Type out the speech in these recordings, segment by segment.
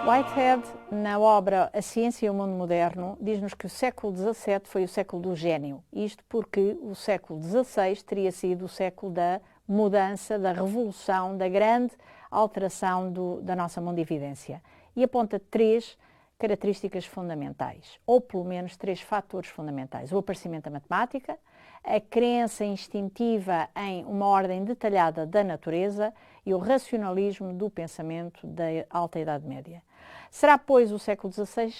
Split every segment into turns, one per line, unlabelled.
Whitehead, na obra A Ciência e o Mundo Moderno, diz-nos que o século XVII foi o século do gênio. Isto porque o século XVI teria sido o século da mudança, da revolução, da grande alteração da nossa mundividência. E aponta três características fundamentais, ou pelo menos três fatores fundamentais. O aparecimento da matemática, a crença instintiva em uma ordem detalhada da natureza e o racionalismo do pensamento da Alta Idade Média. Será, pois, o século XVI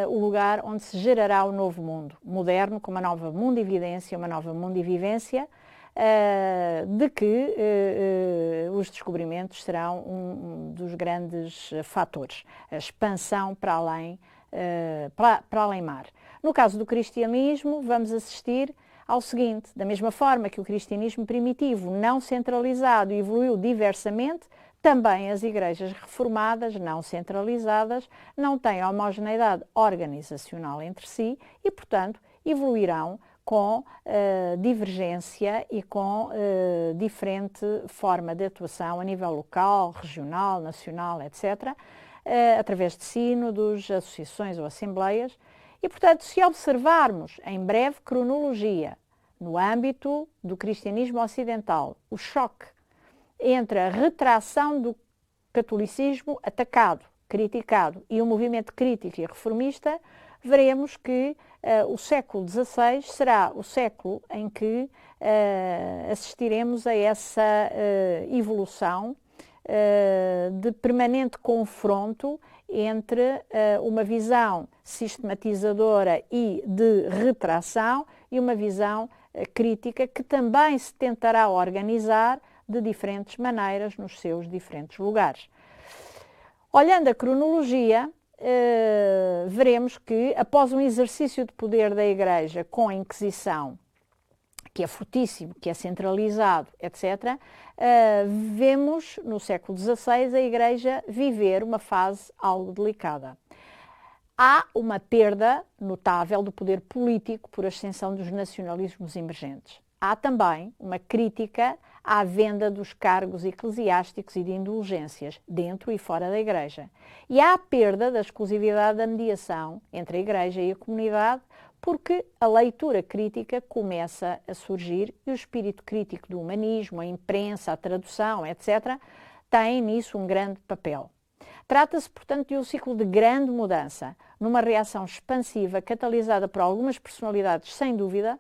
o lugar onde se gerará o novo mundo moderno, com uma nova mundividência, uma nova mundivivência, de que os descobrimentos serão um dos grandes fatores, a expansão para além mar. No caso do cristianismo, vamos assistir ao seguinte: da mesma forma que o cristianismo primitivo, não centralizado, evoluiu diversamente, também as igrejas reformadas, não centralizadas, não têm homogeneidade organizacional entre si e, portanto, evoluirão com divergência e com diferente forma de atuação a nível local, regional, nacional, etc., através de sínodos, associações ou assembleias. E, portanto, se observarmos em breve cronologia, no âmbito do cristianismo ocidental, o choque entre a retração do catolicismo atacado, criticado, e o movimento crítico e reformista, veremos que o século XVI será o século em que assistiremos a essa evolução de permanente confronto entre uma visão sistematizadora e de retração e uma visão crítica que também se tentará organizar de diferentes maneiras nos seus diferentes lugares. Olhando a cronologia, veremos que, após um exercício de poder da Igreja com a Inquisição, que é fortíssimo, que é centralizado, etc., vemos no século XVI a Igreja viver uma fase algo delicada. Há uma perda notável do poder político por ascensão dos nacionalismos emergentes. Há também uma crítica à venda dos cargos eclesiásticos e de indulgências, dentro e fora da Igreja. E há a perda da exclusividade da mediação entre a Igreja e a comunidade, porque a leitura crítica começa a surgir e o espírito crítico do humanismo, a imprensa, a tradução, etc., tem nisso um grande papel. Trata-se, portanto, de um ciclo de grande mudança, numa reação expansiva catalisada por algumas personalidades, sem dúvida,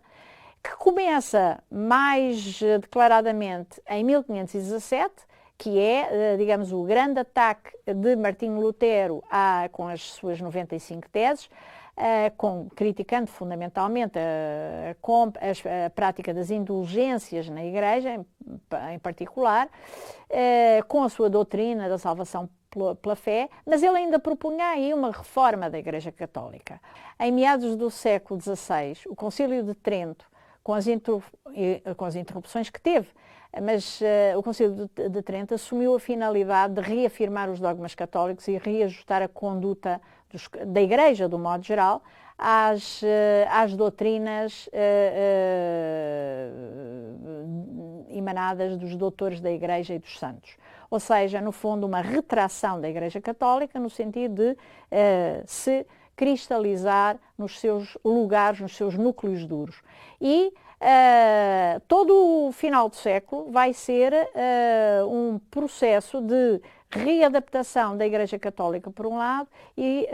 que começa mais declaradamente em 1517, que é, digamos, o grande ataque de Martinho Lutero com as suas 95 teses, criticando fundamentalmente a prática das indulgências na Igreja, em particular, com a sua doutrina da salvação pela fé, mas ele ainda propunha aí uma reforma da Igreja Católica. Em meados do século XVI, o Concílio de Trento, com as interrupções que teve, mas o Concílio de Trento assumiu a finalidade de reafirmar os dogmas católicos e reajustar a conduta da Igreja, do modo geral, às doutrinas emanadas dos doutores da Igreja e dos santos. Ou seja, no fundo, uma retração da Igreja Católica no sentido de se cristalizar nos seus lugares, nos seus núcleos duros. E todo o final do século vai ser um processo de readaptação da Igreja Católica, por um lado, e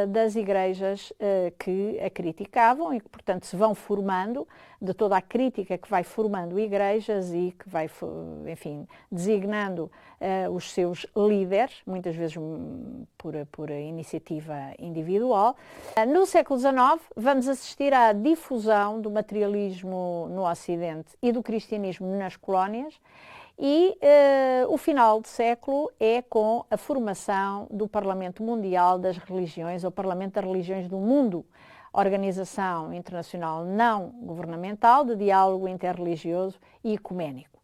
das igrejas que a criticavam e que, portanto, se vão formando, de toda a crítica que vai formando igrejas e que vai, enfim, designando os seus líderes, muitas vezes por iniciativa individual. No século XIX, vamos assistir à difusão do materialismo no Ocidente e do cristianismo nas colónias. E o final do século é com a formação do Parlamento Mundial das Religiões, ou Parlamento das Religiões do Mundo, organização internacional não governamental de diálogo interreligioso e ecuménico.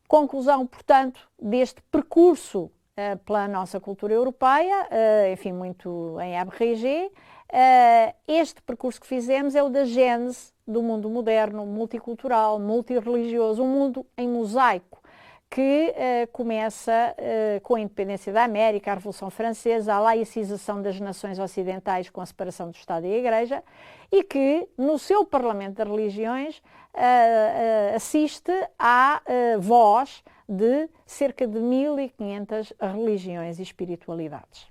Conclusão, portanto, deste percurso pela nossa cultura europeia, enfim, muito em abrégé, este percurso que fizemos é o da gênese do mundo moderno, multicultural, multirreligioso, um mundo em mosaico, que começa com a independência da América, a Revolução Francesa, a laicização das nações ocidentais com a separação do Estado e a Igreja, e que, no seu Parlamento das Religiões, assiste à voz de cerca de 1500 religiões e espiritualidades.